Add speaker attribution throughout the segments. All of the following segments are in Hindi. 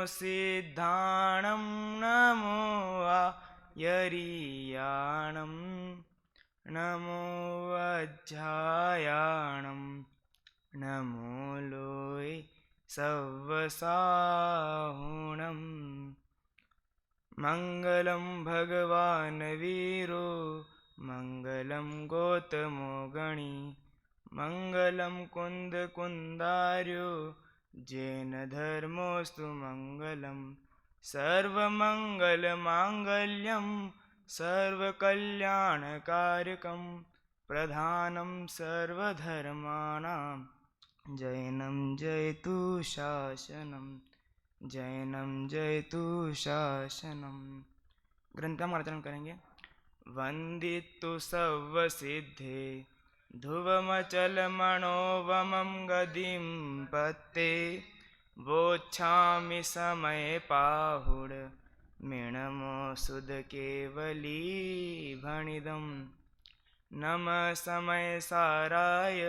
Speaker 1: सिद्धाणं नमो आयर्याणं नमो वज्रायाणं नमो लोय सव्वसाहुणं मङ्गलं भगवान् वीरो मङ्गलं गौतमो गणी मङ्गलं कुन्दकुन्दार्यो जैन धर्मोऽस्तु मङ्गलं सर्वमङ्गलमाङ्गल्यं सर्वकल्याणकारकं प्रधानं सर्वधर्माणां जैनं जयतु शासनं जैनं जयतु शासनं। ग्रंथ का मार्जन करेंगे। वंदितु सर्वसिद्धे ध्रुवमचलमणोवमं गदिं पत्ते वोच्छामि समये पाहुड मिणमो सुधकेवली भणिदं नमः समय साराय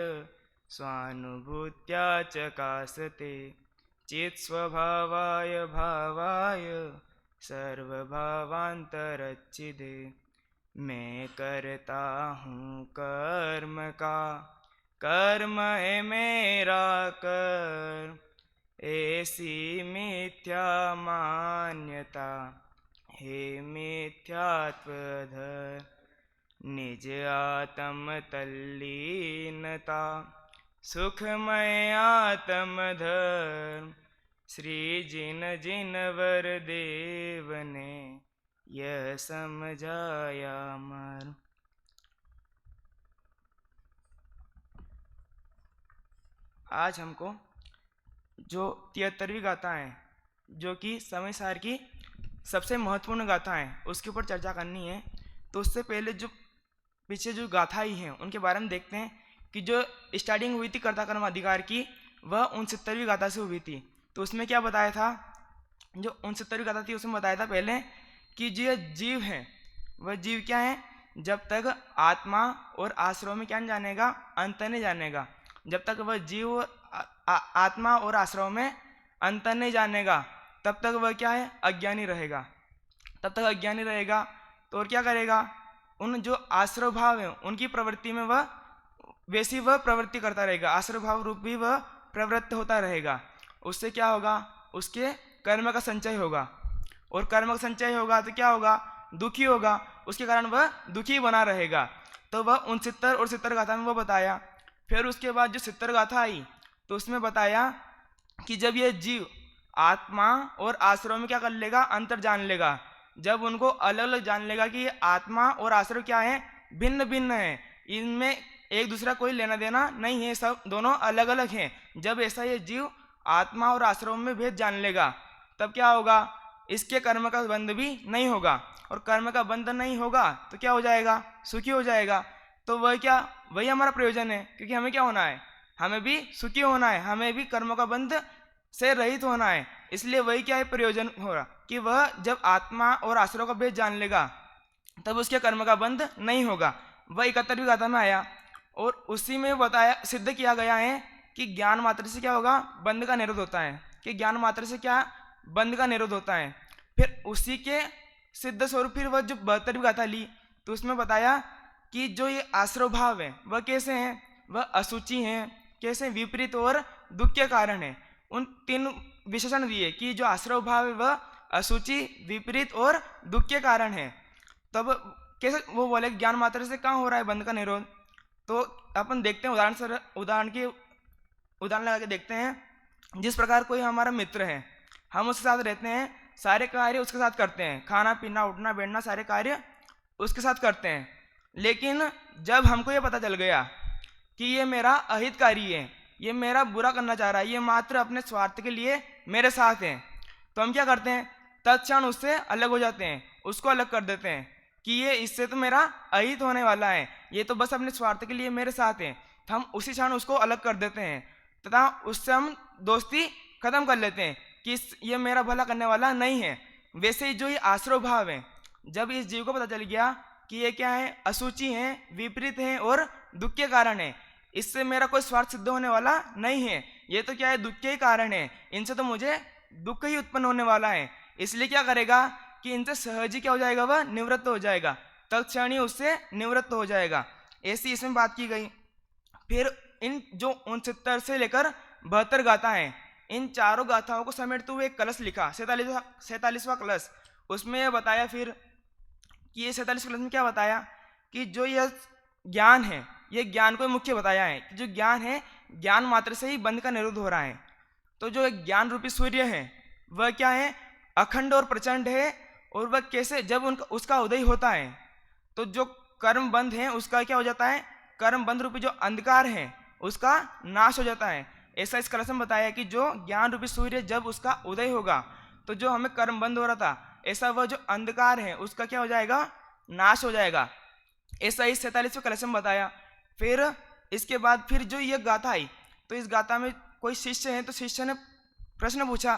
Speaker 1: स्वानुभूत्या चकासते चित्स्वभावाय भावाय सर्वभावांतरच्चिदे मैं करता हूँ कर्म का कर्म है मेरा कर्म ऐसी मिथ्या मान्यता हे मिथ्यात्वधर निज आत्म तल्लीनता सुखमय आत्मधर्म श्री जिन जिन वर देव ने यह समझाया मर। आज हमको जो 73वीं गाथा है जो कि समय सार की सबसे महत्वपूर्ण गाथा है उसके ऊपर चर्चा करनी है। तो उससे पहले जो पीछे जो गाथाएं हैं उनके बारे में देखते हैं कि जो स्टार्टिंग हुई थी कर्ता कर्म अधिकार की वह 69वीं गाथा से हुई थी। तो उसमें क्या बताया था, जो 69वीं गाथा थी उसमें बताया था पहले कि जो जीव है वह जीव क्या है, जब तक आत्मा और आश्रव में क्या नहीं जानेगा, अंतर नहीं जानेगा। जब तक वह जीव आत्मा और आश्रव में अंतर नहीं जानेगा तब तक वह क्या है, अज्ञानी रहेगा। तब तक अज्ञानी रहेगा तो और क्या करेगा, उन जो आश्रव भाव है उनकी प्रवृत्ति में वह वैसी वह प्रवृत्ति करता रहेगा, आश्रव भाव रूप भी वह प्रवृत्त होता रहेगा। उससे क्या होगा, उसके कर्म का संचय होगा और कर्म का संचय होगा तो क्या होगा, दुखी होगा, उसके कारण वह दुखी बना रहेगा। तो वह 69 और 70 गाथा में वह बताया। फिर उसके बाद जो 70 गाथा आई तो उसमें बताया कि जब यह जीव आत्मा और आश्रव में क्या कर लेगा, अंतर जान लेगा। जब उनको अलग अलग जान लेगा कि ये आत्मा और आश्रव क्या है, भिन्न भिन्न है, इनमें एक दूसरा कोई लेना देना नहीं है, सब दोनों अलग अलग हैं। जब ऐसा ये जीव आत्मा और आश्रव में भेद जान लेगा तब क्या होगा, इसके कर्म का बंध भी नहीं होगा और कर्म का बंधन नहीं होगा तो क्या हो जाएगा, सुखी हो जाएगा। तो वह क्या, वही हमारा प्रयोजन है, क्योंकि हमें क्या होना है, हमें भी सुखी होना है, हमें भी कर्म का बंध से रहित होना है। इसलिए वही क्या है, प्रयोजन हो रहा कि वह जब आत्मा और आश्रव का भेद जान लेगा तब उसके कर्म का बंध नहीं होगा। वह 71वीं गाथा में आया और उसी में बताया, सिद्ध किया गया है कि ज्ञान मात्र से क्या होगा, बंध का निरोध होता है, कि ज्ञान मात्र से क्या, बंध का निरोध होता है। फिर उसी के सिद्ध स्वरूप फिर वह जो 72वीं गाथा ली तो उसमें बताया कि जो ये आश्रव भाव है वह कैसे हैं, वह अशुचि हैं, कैसे, विपरीत और दुख के कारण है। उन 3 विशेषण दिए कि जो आश्रव भाव है वह अशुचि, विपरीत और दुख के कारण है। तब कैसे वो बोले ज्ञान मात्र से कहाँ हो रहा है बंध का निरोध। तो अपन देखते हैं उदाहरण लगा के देखते हैं। जिस प्रकार कोई हमारा मित्र है, हम उसके साथ रहते हैं, सारे कार्य उसके साथ करते हैं, खाना पीना उठना बैठना सारे कार्य उसके साथ करते हैं। लेकिन जब हमको ये पता चल गया कि ये मेरा अहितकारी है, ये मेरा बुरा करना चाह रहा है, ये मात्र अपने स्वार्थ के लिए मेरे साथ है, तो हम क्या करते हैं, तत्क्षण उससे अलग हो जाते हैं, उसको अलग कर देते हैं कि ये इससे तो मेरा अहित होने वाला है, ये तो बस अपने स्वार्थ के लिए मेरे साथ है। तो हम उसी क्षण उसको अलग कर देते हैं तथा उससे हम दोस्ती खत्म कर लेते हैं कि ये मेरा भला करने वाला नहीं है। वैसे ही जो ये आश्रव भाव है, जब इस जीव को पता चल गया कि ये क्या है, अशुचि है, विपरीत है और दुख के कारण है, इससे मेरा कोई स्वार्थ सिद्ध होने वाला नहीं है, ये तो क्या है, दुख के ही कारण है, इनसे तो मुझे दुख ही उत्पन्न होने वाला है। इसलिए क्या करेगा कि इनसे सहज ही क्या हो जाएगा, वह निवृत्त हो जाएगा, तत्क्षण ही उससे निवृत्त हो जाएगा। ऐसी इसमें बात की गई। फिर इन जो 69 से लेकर 72 गाथा हैं, इन चारों गाथाओं को समेटते हुए एक कलश लिखा, 47वां कलश। उसमें यह बताया फिर कि ये 47 कलश में क्या बताया कि जो यह ज्ञान है, ये ज्ञान को मुख्य बताया है कि जो ज्ञान है, ज्ञान मात्र से ही बंध का निरोध हो रहा है। तो जो एक ज्ञान रूपी सूर्य है वह क्या है, अखंड और प्रचंड है। और वह कैसे, जब उसका उदय होता है तो जो कर्म बंध है उसका क्या हो जाता है, कर्म बंध रूपी जो अंधकार है उसका नाश हो जाता है। ऐसा इस कलश में बताया कि जो ज्ञान रूपी सूर्य जब उसका उदय होगा तो जो हमें कर्म बंध हो रहा था, ऐसा वह जो अंधकार है उसका क्या हो जाएगा, नाश हो जाएगा। ऐसा इस 47वें कलश में बताया। फिर इसके बाद फिर जो ये गाथा आई, तो इस गाथा में कोई शिष्य है, तो शिष्य ने प्रश्न पूछा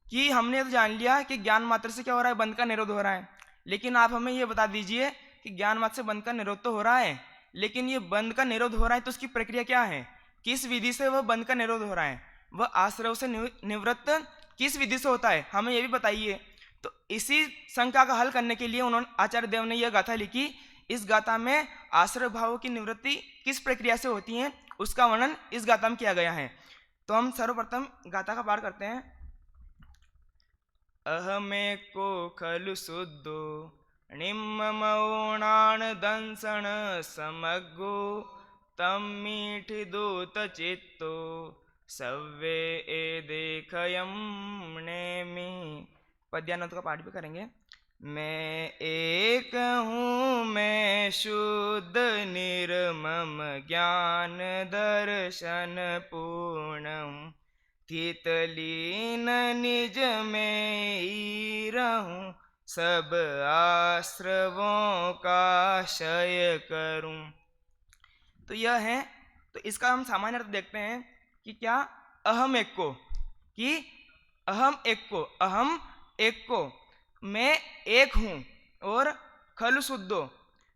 Speaker 1: कि हमने तो जान लिया कि ज्ञान मात्र से क्या हो रहा है, बंध का निरोध हो रहा है, लेकिन आप हमें ये बता दीजिए कि ज्ञान मात्र से बंध का निरोध तो हो रहा है, लेकिन ये बंध का निरोध हो रहा है तो उसकी प्रक्रिया क्या है, किस विधि से वह बंध का निरोध हो रहा है, वह आश्रव से निवृत्त किस विधि से होता है, हमें यह भी बताइए। तो इसी शंका का हल करने के लिए उन्होंने, आचार्य देव ने यह गाथा लिखी। इस गाथा में आश्रय भावों की निवृत्ति किस प्रक्रिया से होती है उसका वर्णन इस गाथा में किया गया है। तो हम सर्वप्रथम गाथा का पाठ करते हैं। अहमे को खलु शुद्धो निम्मौणान दंसन समग्गो तम मीठि दूत चित्तो सव्वे ए देखयम नेमि। पद्यान्वत का पाठ भी करेंगे। मैं एक हूँ, मैं शुद्ध निर्मम ज्ञान दर्शन पूर्णम, स्थितलीन निज में ही रहूं, सब आश्रवों का क्षय करूं। तो यह है, तो इसका हम सामान्य अर्थ देखते हैं कि क्या, अहम एक को, कि अहम एक को, अहम एक को, मैं एक हूं, और खलु शुद्धो,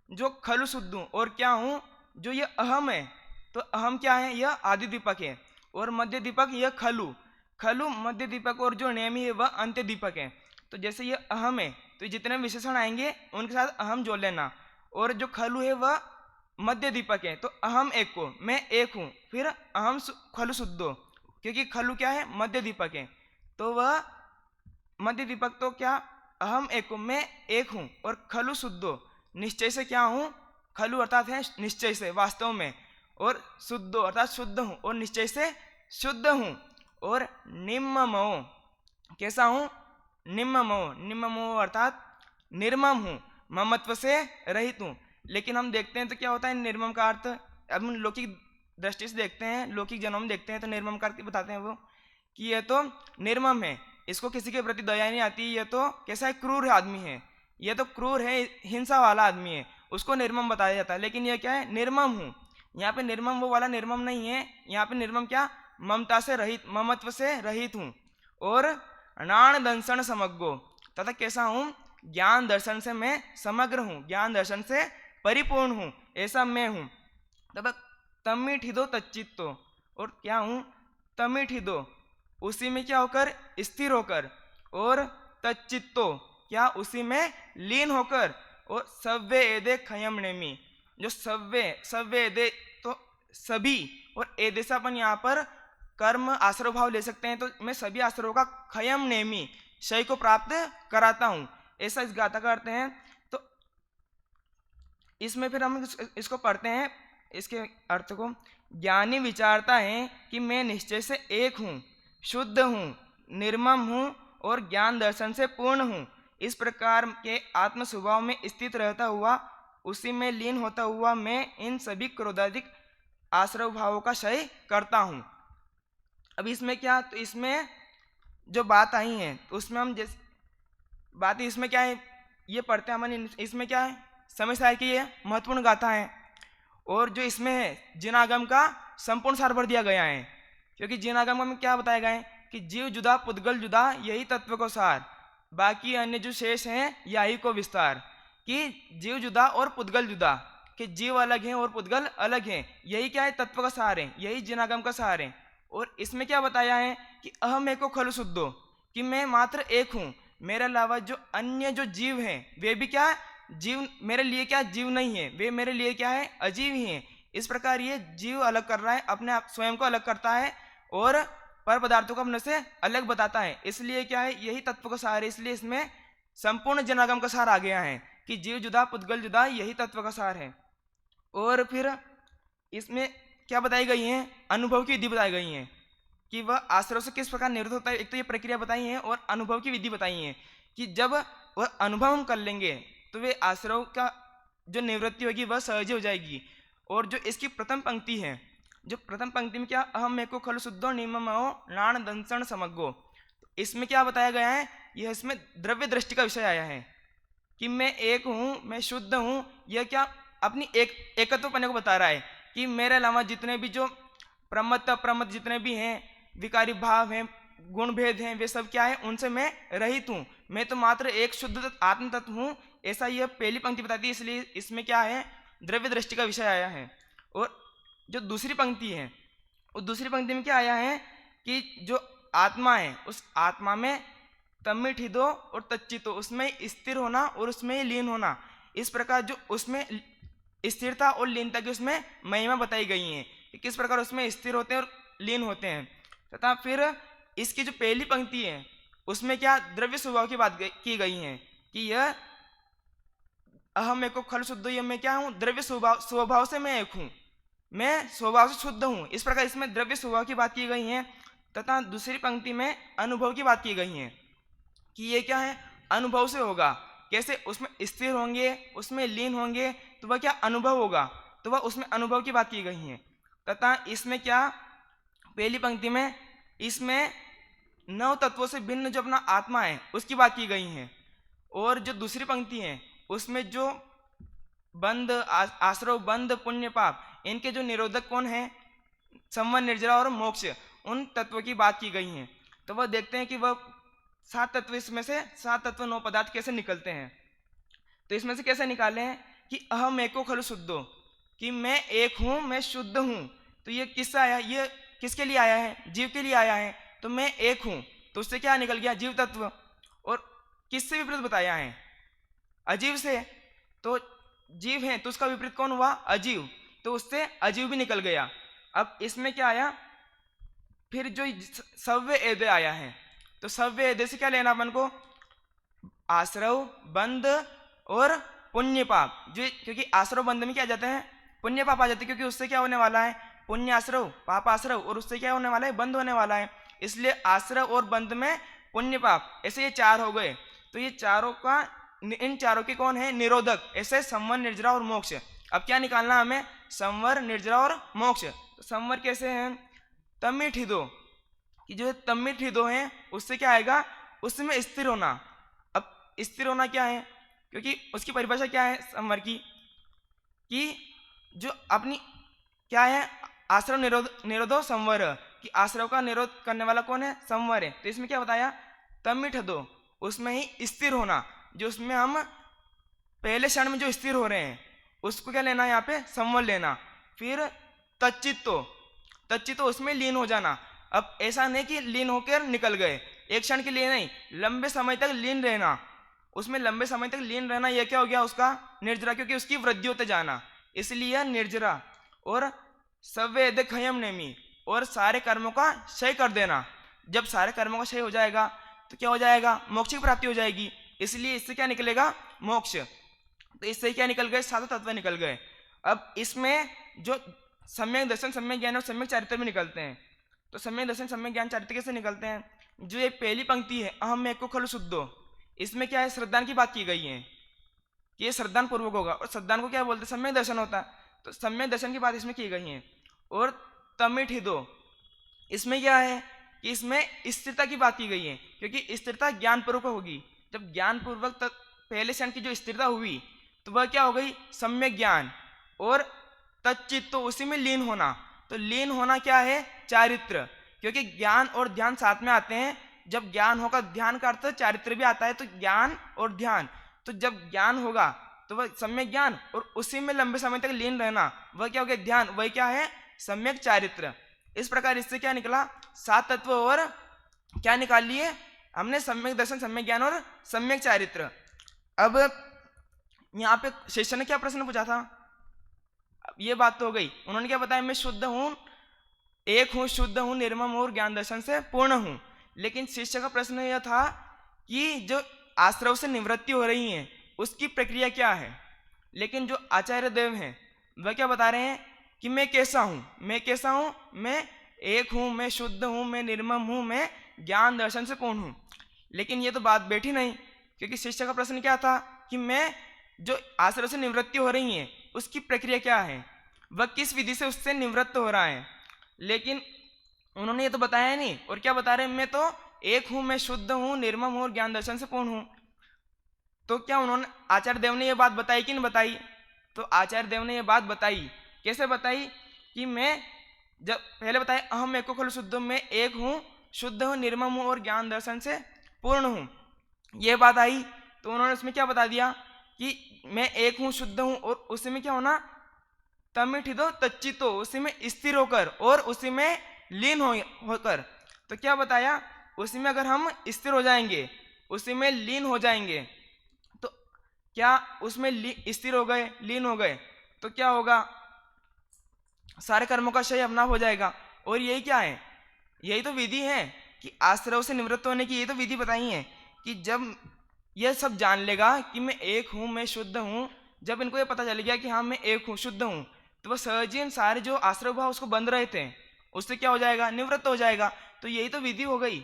Speaker 1: जो खलु शुद्ध हूं, और क्या हूं, जो ये अहम है, तो अहम क्या है, यह आदि दीपक है, और मध्य दीपक यह खलु, खलु मध्य दीपक, और जो नेमी है वह अंत्य दीपक है। तो जैसे ये अहम है तो जितने विशेषण आएंगे उनके साथ अहम जोड़ लेना, और जो खलु है वह मध्य दीपक है, तो अहम एक को, मैं एक हूं, फिर अहम खलु शुद्धो, क्योंकि खलु क्या है, मध्य दीपक है, तो वह मध्य दीपक, तो क्या, अहम एक को, मैं एक हूं, और खलु शुद्धो, निश्चय से क्या हूं, खलु अर्थात है निश्चय से, वास्तव में, और शुद्धो अर्थात शुद्ध हूं, और निश्चय से शुद्ध हूं, और निम्ममो, कैसा हूं, निम्ममो, निम्ममो अर्थात निर्मम हूं, ममत्व से रहित हूं। लेकिन हम देखते हैं तो क्या होता है निर्मम का अर्थ, अब हम लौकिक दृष्टि से देखते हैं, लौकिक जन्म में देखते हैं तो निर्मम का अर्थ बताते हैं वो कि यह तो निर्मम है, इसको किसी के प्रति दया नहीं आती, यह तो कैसा है, क्रूर आदमी है, यह तो क्रूर है, हिंसा वाला आदमी है, उसको निर्मम बताया जाता है। लेकिन यह क्या है, निर्मम हूँ, यहाँ पे निर्मम वो वाला निर्मम नहीं है, यहाँ पे निर्मम क्या, ममता से रहित, ममत्व से रहित हूँ, और अनाण दंसन समग्गो, तथा कैसा हूँ, ज्ञान दर्शन से मैं समग्र हूँ, ज्ञान दर्शन से परिपूर्ण हूँ, ऐसा मैं हूँ। तब तमिठिदो तच्चित्तो, और क्या हूँ, तमिठिदो, उसी में क्या होकर, स्थिर होकर, और तच्चित्तो, क्या उसी में लीन होकर, और सव्वे एदे खयम नेमी, जो सव्वे, सव्वे एदे तो सभी, और एदे से अपन यहाँ पर कर्म आश्रय भाव ले सकते हैं, तो मैं सभी आश्रयों का खयम नेमी, क्षय को प्राप्त कराता हूँ, ऐसा इस गाथा का अर्थ है। तो इसमें फिर हम इसको पढ़ते हैं, इसके अर्थ को। ज्ञानी विचारता है कि मैं निश्चय से एक हूँ, शुद्ध हूँ, निर्मम हूँ, और ज्ञान दर्शन से पूर्ण हूँ, इस प्रकार के आत्म स्वभाव में स्थित रहता हुआ, उसी में लीन होता हुआ मैं इन सभी क्रोधाधिक आश्रय भावों का क्षय करता हूँ। अब इसमें क्या, तो इसमें जो बात आई है तो उसमें हम जैसे बात इसमें क्या है ये पढ़ते हैं हमारे, इसमें क्या है, समय सार की ये महत्वपूर्ण गाथा है, और जो इसमें है जिनागम का संपूर्ण सार भर दिया गया है, क्योंकि जिनागम में क्या बताया गया है कि जीव जुदा पुद्गल जुदा यही तत्व को सार, बाकी अन्य जो शेष हैं यही को विस्तार, कि जीव जुदा और पुद्गल जुदा, कि जीव अलग हैं और पुद्गल अलग हैं, यही क्या है, तत्व का सार है, यही जिनागम का सार है। और इसमें क्या बताया है कि अहम एको खलु शुद्धो, कि मैं मात्र एक हूँ, मेरे अलावा जो अन्य जो जीव हैं वे भी क्या जीव मेरे लिए क्या जीव नहीं है, वे मेरे लिए क्या है अजीव ही हैं। इस प्रकार ये जीव अलग कर रहा है, अपने आप स्वयं को अलग करता है और पर पदार्थों को अपने से अलग बताता है। इसलिए क्या है यही तत्व का सार है, इसलिए इसमें संपूर्ण जनागम का सार आ गया है कि जीव जुदा पुद्गल जुदा, यही तत्व का सार है। और फिर इसमें क्या बताई गई है, अनुभव की विधि बताई गई है कि वह आश्रव से किस प्रकार निवृत्त होता है। एक तो ये प्रक्रिया बताई है और अनुभव की विधि बताई है कि जब वह अनुभव हम कर लेंगे तो वे आश्रव का जो निवृत्ति होगी वह सहज हो जाएगी। और जो इसकी प्रथम पंक्ति है, जो प्रथम पंक्ति में क्या अहम एको खलु शुद्धो निममो नाण दंसण समग्गो, इसमें क्या बताया गया है, यह इसमें द्रव्य दृष्टि का विषय आया है कि मैं एक हूँ, मैं शुद्ध हूँ। यह क्या अपनी एकत्व पने को बता रहा है कि मेरे अलावा जितने भी जो प्रमत्त अप्रमत्त जितने भी हैं, विकारी भाव हैं, गुण भेद हैं, वे सब क्या है उनसे मैं रहित हूँ, मैं तो मात्र एक शुद्ध आत्म तत्व हूँ। ऐसा यह पहली पंक्ति बताती है, इसलिए इसमें क्या है द्रव्य दृष्टि का विषय आया है। और जो दूसरी पंक्ति है, उस दूसरी पंक्ति में क्या आया है कि जो आत्मा है उस आत्मा में तमिठ हिदो और तच्चितो, उसमें स्थिर होना और उसमें लीन होना। इस प्रकार जो उसमें स्थिरता और लीनता की उसमें महिमा बताई गई है कि किस प्रकार उसमें स्थिर होते हैं और लीन होते हैं। तथा फिर इसकी जो पहली पंक्ति है उसमें क्या द्रव्य स्वभाव की बात की गई है कि यह अहम एको खल शुद्ध, यह मैं क्या हूँ द्रव्य स्वभाव से मैं एक हूँ, मैं स्वभाव से शुद्ध हूँ। इस प्रकार इसमें द्रव्य स्वभाव की बात की गई है। तथा दूसरी पंक्ति में अनुभव की बात की गई है कि ये क्या है अनुभव से होगा, कैसे उसमें स्थिर होंगे, उसमें लीन होंगे तो वह क्या अनुभव होगा, तो वह उसमें अनुभव की बात की गई है। तथा इसमें क्या पहली पंक्ति में इसमें नव तत्वों से भिन्न जो अपना आत्मा है उसकी बात की गई है। और जो दूसरी पंक्ति है उसमें जो बंध आश्रव बंध पुण्य पाप इनके जो निरोधक कौन है, संवर निर्जरा और मोक्ष, उन तत्वों की बात की गई है। तो वह देखते हैं कि वह 7 तत्व, इसमें से 7 तत्व 9 पदार्थ कैसे निकलते हैं। तो इसमें से कैसे निकाले हैं कि अहम एको खलु शुद्धो, कि मैं एक हूँ, मैं शुद्ध हूँ। तो ये किससे आया, ये किसके लिए आया है, जीव के लिए आया है। तो मैं एक हूँ तो उससे क्या निकल गया जीव तत्व। और किससे विपरीत बताया है, अजीव से। तो जीव है तो उसका विपरीत कौन हुआ, अजीव, तो उससे अजीव भी निकल गया। अब इसमें क्या आया, फिर जो सव्य एदे आया है, तो सव्य एदे से क्या लेना अपन को, आश्रव बंध और पुण्य पाप। जो क्योंकि आश्रव बंध में क्या आ जाते हैं पुण्य पाप आ जाते हैं, क्योंकि उससे क्या होने वाला है पुण्य आश्रव पाप आश्रव, और उससे क्या होने वाला है बंध होने वाला है। इसलिए आश्रव और बंध में पुण्य पाप, ऐसे ये 4 हो गए। तो ये चारों का, इन चारों के कौन है निरोधक, ऐसे संवर निर्जरा और मोक्ष। अब क्या निकालना हमें, संवर निर्जरा और मोक्ष। तो संवर कैसे हैं, तमिठ हिदो, कि जो तमिठ हिदो है उससे क्या आएगा, उसमें स्थिर होना। अब स्थिर होना क्या है, क्योंकि उसकी परिभाषा क्या है संवर की, कि जो अपनी क्या है आश्रव निरोधो संवर, कि आश्रव का निरोध करने वाला कौन है, संवर है। तो इसमें क्या बताया, तमिठ हिदो, उसमें ही स्थिर होना, जो उसमें हम पहले क्षण में जो स्थिर हो रहे हैं उसको क्या लेना, यहाँ पे संवर लेना। फिर तच्चित्तो, तच्चित्तो उसमें लीन हो जाना। अब ऐसा नहीं कि लीन होकर निकल गए, एक क्षण के लिए नहीं, लंबे समय तक लीन रहना। उसमें लंबे समय तक लीन रहना, यह क्या हो गया उसका निर्जरा, क्योंकि उसकी वृद्धि होते जाना, इसलिए निर्जरा। और सवेद खयम नेमी, और सारे कर्मों का क्षय कर देना। जब सारे कर्मों का क्षय हो जाएगा तो क्या हो जाएगा, मोक्ष की प्राप्ति हो जाएगी। इसलिए इससे क्या निकलेगा, मोक्ष। तो इससे क्या निकल गए, 7 तत्व निकल गए। अब इसमें जो सम्यक दर्शन, सम्यक ज्ञान और सम्यक चारित्र में निकलते हैं। तो सम्यक दर्शन सम्यक ज्ञान चारित्र कैसे निकलते हैं, जो ये पहली पंक्ति है अहम एको खलु शुद्धो, इसमें क्या है श्रद्धान की बात की गई है कि ये श्रद्धान पूर्वक होगा। और श्रद्धान को क्या बोलते हैं, सम्यक दर्शन होता है। तो सम्यक दर्शन की बात इसमें की गई है। और तमिठ हिदो, इसमें क्या है कि इसमें स्थिरता की बात की गई है, क्योंकि स्थिरता ज्ञान पूर्वक होगी। जब ज्ञान पूर्वक तक पहले क्षण की जो स्थिरता हुई तो वह क्या हो गई, सम्यक ज्ञान। और तच्चित, तो उसी में लीन होना। तो लीन होना क्या है, चारित्र, क्योंकि ज्ञान और ध्यान साथ में आते हैं। जब ज्ञान होगा, ध्यान का अर्थ चारित्र भी आता है, तो ज्ञान और ध्यान। तो जब ज्ञान होगा तो वह सम्यक ज्ञान, और उसी में लंबे समय तक लीन रहना, वह क्या हो गया ध्यान, वही क्या है सम्यक चारित्र। इस प्रकार इससे क्या निकला, 7 तत्व और क्या निकाल लिए, हमने सम्यक दर्शन, सम्यक ज्ञान और सम्यक चारित्र। अब यहाँ पे शिष्य ने क्या प्रश्न पूछा था, अब ये बात तो हो गई, उन्होंने क्या बताया, मैं शुद्ध हूँ, एक हूँ, शुद्ध हूँ, निर्मम और ज्ञान दर्शन से पूर्ण हूँ। लेकिन शिष्य का प्रश्न यह था कि जो आश्रव से निवृत्ति हो रही है उसकी प्रक्रिया क्या है। लेकिन जो आचार्य देव हैं वह क्या बता रहे हैं कि मैं कैसा हूँ, मैं कैसा हूँ, मैं एक हूँ, मैं शुद्ध हूँ, मैं निर्मम हूँ, मैं ज्ञान दर्शन से पूर्ण हूँ। लेकिन ये तो बात बैठी नहीं, क्योंकि शिष्य का प्रश्न क्या था कि मैं जो आश्रय से निवृत्ति हो रही है उसकी प्रक्रिया क्या है, वह किस विधि से उससे निवृत्त हो रहा है। लेकिन उन्होंने ये तो बताया नहीं, और क्या बता रहे हैं, मैं तो एक हूँ, मैं शुद्ध हूँ, निर्मम हूँ और ज्ञान दर्शन से पूर्ण हूँ। तो क्या उन्होंने, आचार्य देव ने ये बात बताई कि नहीं बताई? तो आचार्य देव ने ये बात बताई। कैसे बताई कि मैं, जब पहले बताया अहम एको खलु शुद्धम, मैं एक हूँ, शुद्ध हूँ, निर्मम हूँ और ज्ञान दर्शन से पूर्ण हूँ, ये बात आई। तो उन्होंने उसमें क्या बता दिया कि मैं एक हूँ, शुद्ध हूँ, और उसी में क्या होना, तमिठिदो तच्चितो, उसी में स्थिर होकर और उसी में लीन होकर। तो क्या बताया, उसी में अगर हम स्थिर हो जाएंगे, उसी में लीन हो जाएंगे, तो क्या उसमें स्थिर हो गए, लीन हो गए, तो क्या होगा, सारे कर्मों का क्षय अपना हो जाएगा। और यही क्या है, यही तो विधि है कि आश्रव से निवृत्त होने की, यही तो विधि बताई है कि जब यह सब जान लेगा कि मैं एक हूँ, मैं शुद्ध हूँ, जब इनको ये पता चल गया कि हाँ मैं एक हूँ, शुद्ध हूँ, तो वह सहज ही सारे जो आश्रव भाव उसको बंद रहे थे उससे क्या हो जाएगा, निवृत्त हो जाएगा। तो यही तो विधि हो गई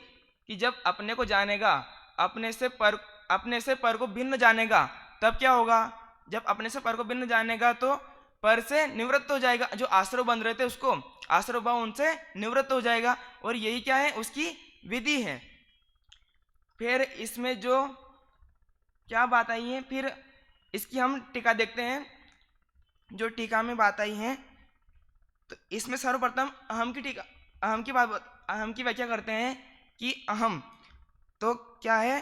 Speaker 1: कि जब अपने को जानेगा, अपने से पर को भिन्न जानेगा, तब क्या होगा, जब अपने से पर को भिन्न जानेगा तो पर से निवृत्त हो जाएगा, जो आश्रव बंद रहे थे उसको आश्रव भाव उनसे निवृत्त हो जाएगा। और यही क्या है, उसकी विधि है। फिर इसमें जो क्या बात आई है, फिर इसकी हम टीका देखते हैं। जो टीका में बात आई है, तो इसमें सर्वप्रथम अहम की टीका, अहम की व्याख्या करते हैं कि अहम तो क्या है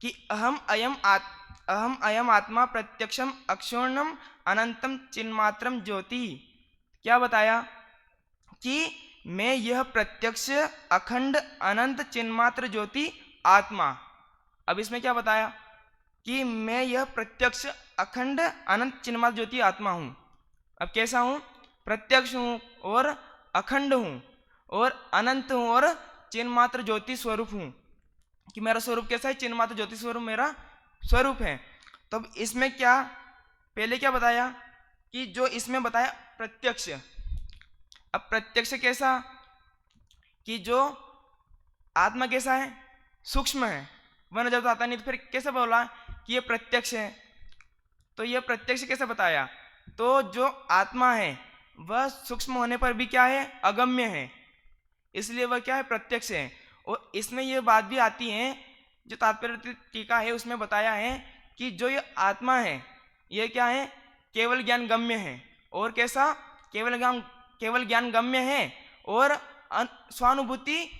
Speaker 1: कि अहम अयम आत्मा प्रत्यक्षम अक्षुण्णम अनंतम चिन्मात्रम ज्योति। क्या बताया कि मैं यह प्रत्यक्ष अखंड अनंत चिन्मात्र ज्योति आत्मा। अब इसमें क्या बताया कि मैं यह प्रत्यक्ष अखंड अनंत चिन्मात्र ज्योति आत्मा हूँ। अब कैसा हूँ, प्रत्यक्ष हूँ और अखंड हूँ और अनंत हूँ और चिन्मात्र ज्योति स्वरूप हूँ। कि मेरा स्वरूप कैसा है, चिन्मात्र ज्योति स्वरूप मेरा स्वरूप है। तो अब इसमें क्या, पहले क्या बताया कि जो इसमें बताया प्रत्यक्ष। अब प्रत्यक्ष कैसा, कि जो आत्मा कैसा है, सूक्ष्म है, वह नजर तो आता नहीं, तो फिर कैसे बोला कि ये प्रत्यक्ष है। तो यह प्रत्यक्ष कैसे बताया, तो जो आत्मा है वह सूक्ष्म होने पर भी क्या है, अगम्य है, इसलिए वह क्या है, प्रत्यक्ष है। और इसमें यह बात भी आती है, जो तात्पर्य टीका है उसमें बताया है कि जो ये आत्मा है यह क्या है, केवल ज्ञान गम्य है। और कैसा, केवल ज्ञान गम्य है और स्वानुभूति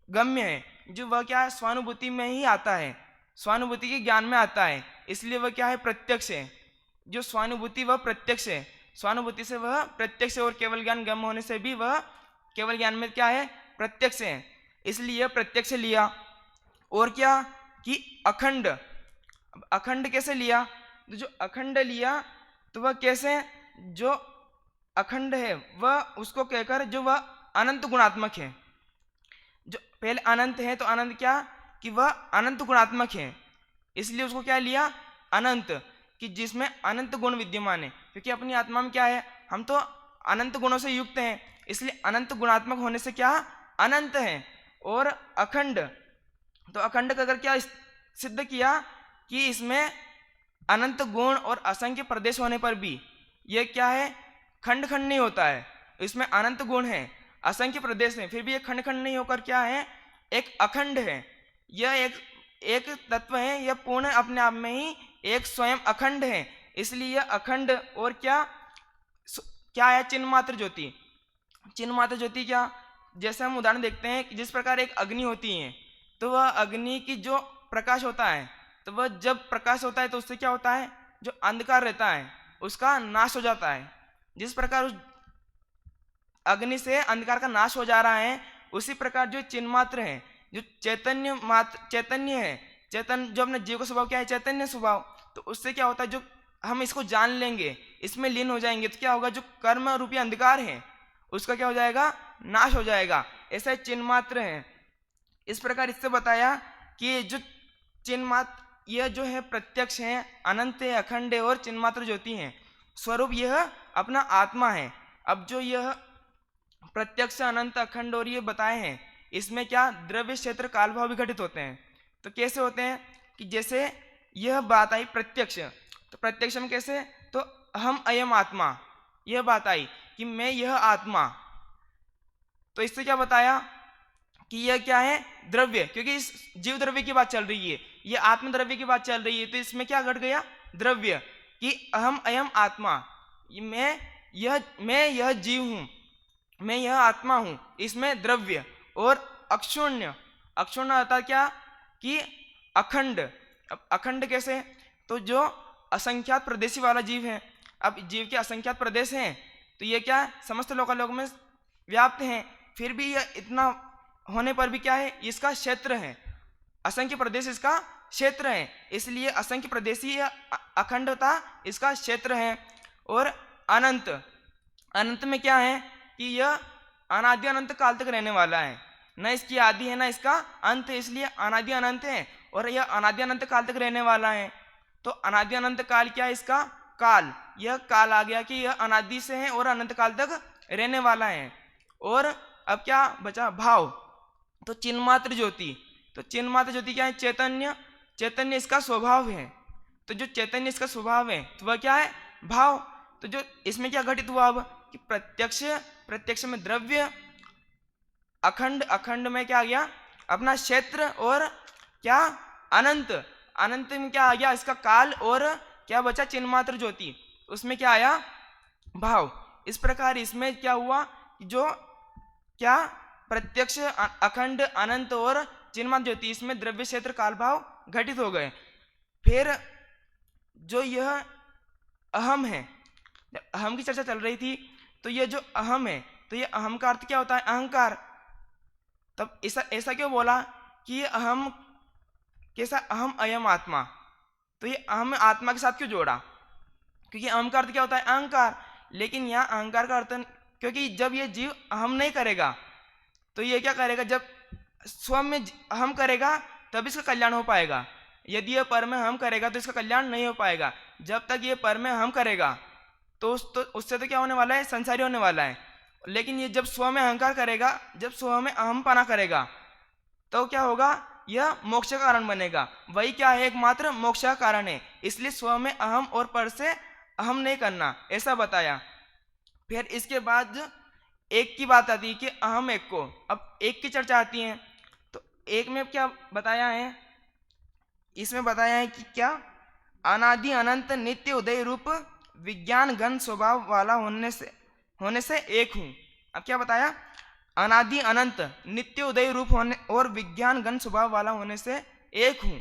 Speaker 1: गम्य है। जो वह क्या है, स्वानुभूति में ही आता है, स्वानुभूति के ज्ञान में आता है, इसलिए वह क्या है, प्रत्यक्ष है। जो स्वानुभूति वह प्रत्यक्ष है, स्वानुभूति से वह प्रत्यक्ष है, और केवल ज्ञान गम्य होने से भी वह केवल ज्ञान में क्या है, प्रत्यक्ष है, इसलिए प्रत्यक्ष लिया। और क्या कि अखंड। अब अखंड कैसे लिया, तो जो अखंड लिया तो वह कैसे, जो अखंड है वह उसको कहकर जो वह अनंत गुणात्मक है। जो पहले अनंत है तो अनंत क्या, कि वह अनंत गुणात्मक है, इसलिए उसको क्या लिया, अनंत, कि जिसमें अनंत गुण विद्यमान है। क्योंकि अपनी आत्मा में क्या है, हम तो अनंत गुणों से युक्त हैं, इसलिए अनंत गुणात्मक होने से क्या, अनंत है। और अखंड, तो अखंड का अगर क्या सिद्ध किया कि इसमें अनंत गुण और असंख्य प्रदेश होने पर भी यह क्या है, खंड खंड नहीं होता है। इसमें अनंत गुण है, असंख्य प्रदेश है, फिर भी यह खंड खंड नहीं होकर क्या है, एक अखंड है। यह एक तत्व है, यह पूर्ण अपने आप में ही एक स्वयं अखंड है, इसलिए यह अखंड। और क्या है, चिन्मात्र ज्योति। चिन्मात्र ज्योति क्या, जैसे हम उदाहरण देखते हैं कि जिस प्रकार एक अग्नि होती है, तो वह अग्नि की जो प्रकाश होता है, तो वह जब प्रकाश होता है तो उससे क्या होता है, जो अंधकार रहता है उसका नाश हो जाता है। जिस प्रकार उस अग्नि से अंधकार का नाश हो जा रहा है, उसी प्रकार जो चिन्मात्र है, जो चैतन्य मात्र चैतन्य है, चैतन्य जो अपने जीव का स्वभाव क्या है, चैतन्य स्वभाव, तो उससे क्या होता है, जो हम इसको जान लेंगे, इसमें लीन हो जाएंगे, तो क्या होगा, जो कर्म रूपी अंधकार है उसका क्या हो जाएगा, नाश हो जाएगा। ऐसा चिन्ह मात्र है। इस प्रकार इससे बताया कि जो चिन्ह मात्र यह जो है प्रत्यक्ष है, अनंत है, अखंड है और चिन्ह मात्र ज्योति है, स्वरूप यह अपना आत्मा है। अब जो यह प्रत्यक्ष, अनंत, अखंड और ये बताए हैं, इसमें क्या द्रव्य क्षेत्र काल भाव भी घटित होते हैं। तो कैसे होते हैं कि जैसे यह बात आई प्रत्यक्ष, तो प्रत्यक्ष में कैसे, तो हम अयम आत्मा, यह बात आई कि मैं यह आत्मा, तो इससे क्या बताया कि यह क्या है, द्रव्य, क्योंकि इस जीव द्रव्य की बात चल रही है, यह आत्म द्रव्य की बात चल रही है, तो इसमें क्या घट गया, द्रव्य, कि अहम अयम आत्मा, मैं यह जीव हूं, मैं यह आत्मा हूं, इसमें द्रव्य। और अक्षुण्य, अक्षुण्य अर्थात क्या कि अखंड। अब अखंड कैसे, तो जो असंख्यात प्रदेशी वाला जीव है, अब जीव के असंख्यात प्रदेश हैं, तो ये क्या समस्त लोकालोक में व्याप्त हैं, फिर भी यह इतना होने पर भी क्या है, इसका क्षेत्र है, असंख्य प्रदेश इसका क्षेत्र है, इसलिए असंख्य प्रदेशी अखंडता इसका क्षेत्र है। और अनंत, अनंत में क्या है कि यह अनादि अनंत काल तक रहने वाला है, न इसकी आदि है न इसका अंत है, इसलिए अनादि अनंत है और यह अनादि अनंत काल तक रहने वाला है। तो अनादि अनंत काल क्या है, इसका काल, यह काल आ गया कि यह अनादि से है और अनंत काल तक रहने वाला है। और अब क्या बचा, भाव, तो चिन्ह मात्र ज्योति, तो चिन्ह मात्र ज्योति क्या है, चैतन्य, चैतन्य इसका स्वभाव है, तो जो चैतन्य इसका स्वभाव है तो वह क्या है, भाव। तो जो इसमें क्या घटित हुआ अब कि प्रत्यक्ष, प्रत्यक्ष में द्रव्य, अखंड, अखंड में क्या आ गया अपना क्षेत्र, और क्या अनंत, अनंत में क्या आ गया इसका काल, और क्या बचा चिन्ह मात्र ज्योति, उसमें क्या आया भाव। इस प्रकार इसमें क्या हुआ, जो क्या प्रत्यक्ष, अखंड, अनंत और चिन्ह मात्र ज्योति, इसमें द्रव्य क्षेत्र काल भाव घटित हो गए। फिर जो यह अहम है, अहम की चर्चा चल रही थी, तो यह जो अहम है, तो यह अहम का अर्थ क्या होता है, अहंकार। तब ऐसा क्यों बोला कि ये अहम कैसा, अहम अयम आत्मा, तो ये अहम आत्मा के साथ क्यों जोड़ा, क्योंकि अहम का अर्थ क्या होता है, अहंकार। लेकिन यहाँ अहंकार का अर्थ, क्योंकि जब ये जीव अहम नहीं करेगा तो ये क्या करेगा, जब स्वयं में अहम करेगा तब इसका कल्याण हो पाएगा, यदि ये पर में हम करेगा तो इसका कल्याण नहीं हो पाएगा। जब तक ये पर में हम करेगा तो उससे तो क्या होने वाला है, संसारी होने वाला है। लेकिन ये जब स्व में अहंकार करेगा, जब स्व में अहम पाना करेगा, तो क्या होगा, यह मोक्ष का कारण बनेगा। वही क्या है, एकमात्र मोक्ष का कारण है। इसलिए स्व में अहम और पर से अहम नहीं करना, ऐसा बताया। फिर इसके बाद एक की बात आती है कि अहम एक को, अब एक की चर्चा आती है, तो एक में क्या बताया है, इसमें बताया है कि क्या अनादि अनंत नित्य उदय रूप विज्ञान घन स्वभाव वाला होने से एक हूं। अब क्या बताया, अनादि अनंत नित्य उदय रूप होने और विज्ञान घन स्वभाव वाला होने से एक हूं।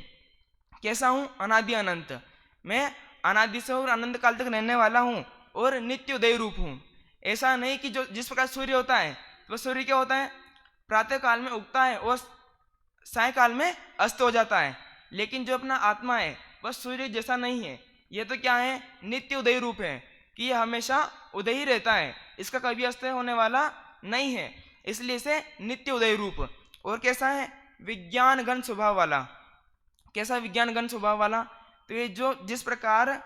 Speaker 1: कैसा हूं, अनादि अनंत, मैं अनादि से और अनंत काल तक रहने वाला हूं और नित्य उदय रूप हूं। ऐसा नहीं कि जो जिस प्रकार सूर्य होता है, तो सूर्य क्या होता है, प्रातः काल में उगता है और सायकाल में अस्त हो जाता है। लेकिन जो अपना आत्मा है वह सूर्य जैसा नहीं है, यह तो क्या है, नित्य उदय रूप है, कि यह हमेशा उदय ही रहता है, इसका कभी अस्त होने वाला नहीं है, इसलिए इसे नित्य उदय रूप। और कैसा है, विज्ञान घन स्वभाव वाला। कैसा विज्ञान घन स्वभाव वाला, तो ये जो जिस प्रकार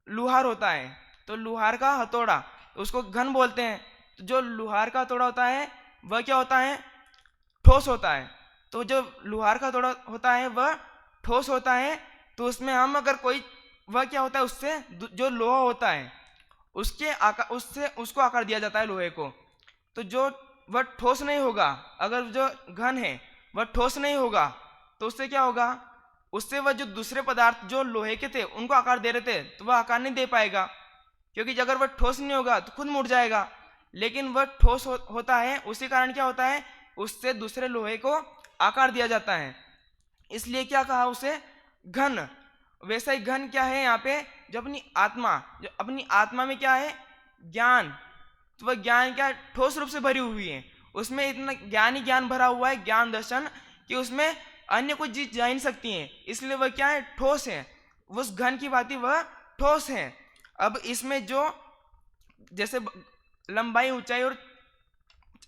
Speaker 1: लुहार होता है, तो लुहार का हथौड़ा उसको घन बोलते हैं, तो जो लुहार का हथौड़ा होता है वह क्या होता है, ठोस होता है। तो जो लुहार का हथौड़ा होता है वह ठोस होता है, तो उसमें हम अगर कोई, वह क्या होता है, उससे जो लोहा होता है उसके आकार, उससे उसको आकार दिया जाता है लोहे को। तो जो वह ठोस नहीं होगा, अगर जो घन है वह ठोस नहीं होगा, तो उससे क्या होगा, उससे वह जो दूसरे पदार्थ जो लोहे के थे उनको आकार दे रहे थे, तो वह आकार नहीं दे पाएगा, क्योंकि अगर वह ठोस नहीं होगा तो खुद मुड़ जाएगा। लेकिन वह ठोस होता है, उसी कारण क्या होता है, उससे दूसरे लोहे को आकार दिया जाता है, इसलिए क्या कहा उसे, घन। वैसा ही घन क्या है यहाँ पे, जो अपनी आत्मा में क्या है, ज्ञान, तो वह ज्ञान क्या ठोस रूप से भरी हुई है, उसमें इतना ज्ञान ही ज्ञान भरा हुआ है, ज्ञान दर्शन कि उसमें अन्य कुछ चीज जा नहीं सकती हैं, इसलिए वह क्या है, ठोस है। उस घन की भांति वह ठोस है। अब इसमें जो जैसे लंबाई ऊंचाई और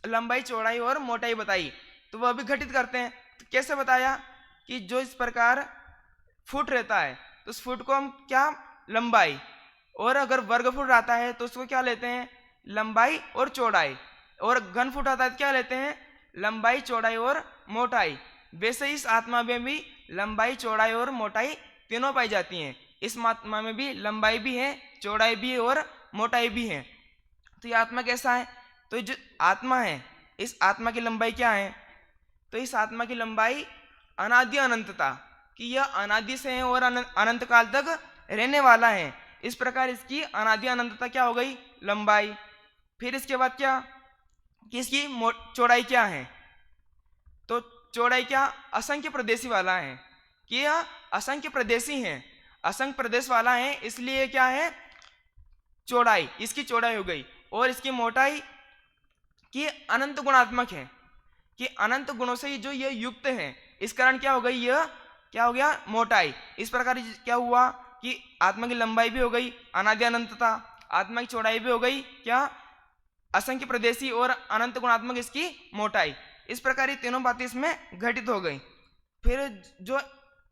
Speaker 1: लंबाई चौड़ाई और मोटाई बताई, तो वह भी घटित करते हैं। तो कैसे बताया कि जो इस प्रकार फुट रहता है तो उस फुट को हम क्या, लंबाई, और अगर वर्ग फुट आता है तो उसको क्या लेते हैं, लंबाई और चौड़ाई, और घन फुट आता है तो क्या लेते हैं, लंबाई चौड़ाई और मोटाई। वैसे इस आत्मा में भी लंबाई चौड़ाई और मोटाई तीनों पाई जाती हैं। इस आत्मा में भी लंबाई भी है, चौड़ाई भी है और मोटाई भी है। तो ये आत्मा कैसा है, तो जो आत्मा है, इस आत्मा की लंबाई क्या है, तो इस आत्मा की लंबाई अनादि अनंतता, कि यह अनादि से है और अनंत काल तक रहने वाला है। इस प्रकार इसकी अनादि अनंतता क्या हो गई, लंबाई। फिर इसके बाद क्या, कि इसकी चौड़ाई क्या है, तो चौड़ाई क्या, असंख्य प्रदेशी वाला है, कि यह असंख्य प्रदेशी है, असंख्य प्रदेश वाला है, इसलिए क्या है, चौड़ाई, इसकी चौड़ाई हो गई। और इसकी मोटाई कि अनंत गुणात्मक है, कि अनंत गुणों से जो यह युक्त है, इस कारण क्या हो गई, यह क्या हो गया, मोटाई। इस प्रकार क्या हुआ कि आत्मा की लंबाई भी हो गई अनादि अनंतता, आत्मा की चौड़ाई भी हो गई क्या, असंख्य प्रदेशी, और अनंत गुणात्मक इसकी मोटाई। इस प्रकार ये तीनों बातें इसमें घटित हो गई। फिर जो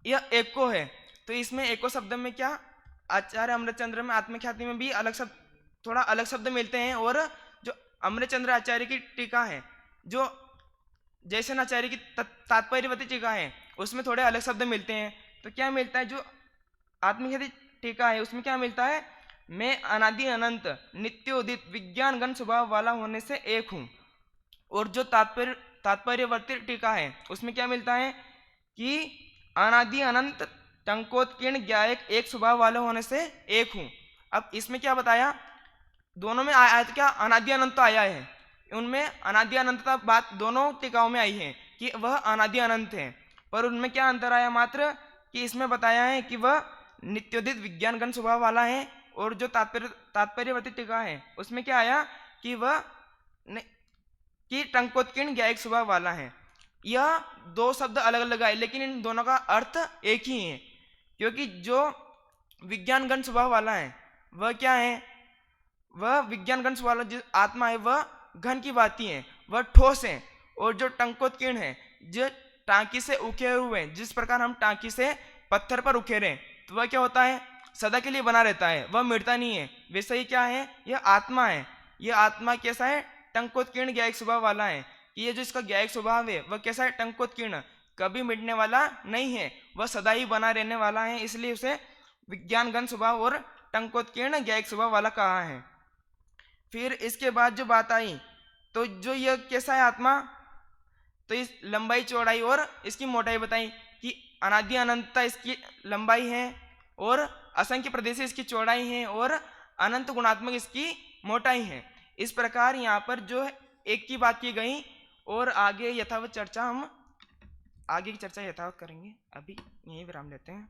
Speaker 1: यह एको है, तो इसमें एको शब्द में क्या, आचार्य अमृतचंद्र में आत्मख्याति में भी अलग शब्द, थोड़ा अलग शब्द मिलते हैं। और जो अमृतचंद्र आचार्य की टीका है, जो जैसे आचार्य की तात्पर्यवती टीका है, उसमें थोड़े अलग शब्द मिलते हैं। तो क्या मिलता है, जो आत्मख्याति टीका है उसमें क्या मिलता है, मैं अनादि अनंत नित्योदित विज्ञान गण स्वभाव वाला होने से एक हूं। और जो तात्पर्यवर्ती टीका है उसमें क्या मिलता है, कि अनादि अनंत टंकोत्कीर्ण ज्ञायक एक स्वभाव वाले होने से एक हूं। अब इसमें क्या बताया, दोनों में आया तो क्या, अनादि अनंत तो आया है, उनमें अनादि अनंतता बात दोनों टीकाओं में आई है कि वह अनादि अनंत है। पर उनमें क्या अंतर आया, मात्र कि इसमें बताया है कि वह नित्योदित विज्ञान गण स्वभाव वाला है। और जो तात्पर्यवर्ती टीका है उसमें क्या आया, कि वह कि टंकोत्कीर्ण ज्ञायक स्वभाव वाला है। यह दो शब्द अलग अलग आए, लेकिन इन दोनों का अर्थ एक ही है। क्योंकि जो विज्ञान गण स्वभाव वाला है वह क्या है, वह विज्ञान गण स्वभाव वाला जो आत्मा है वह घन की भांति है, वह ठोस है। और जो टंकोत्कीर्ण है, जो टांकी से उखेरे हुए, जिस प्रकार हम टांकी से पत्थर पर उखेरे तो वह क्या होता है, सदा के लिए बना रहता है, वह मिटता नहीं है। वैसे ही क्या है, यह आत्मा है। यह आत्मा कैसा है, टंकोत्कीर्ण ज्ञायक स्वभाव वाला है। कि ये जो इसका ज्ञायक स्वभाव है वह कैसा है, टंकोत्कीर्ण, कभी मिटने वाला नहीं है, वह सदा ही बना रहने वाला है। इसलिए उसे विज्ञान गण स्वभाव और टंकोत्कीर्ण ज्ञायक स्वभाव वाला कहा है। फिर इसके बाद जो बात आई, तो जो यह कैसा है आत्मा, तो इस लंबाई चौड़ाई और इसकी मोटाई बताई, कि अनादि अनंतता इसकी लंबाई है, और असंख्य प्रदेश इसकी चौड़ाई है, और अनंत गुणात्मक इसकी मोटाई है। इस प्रकार यहाँ पर जो एक की बात की गई, और आगे यथावत चर्चा हम आगे की चर्चा यथावत करेंगे। अभी यहीं विराम लेते हैं।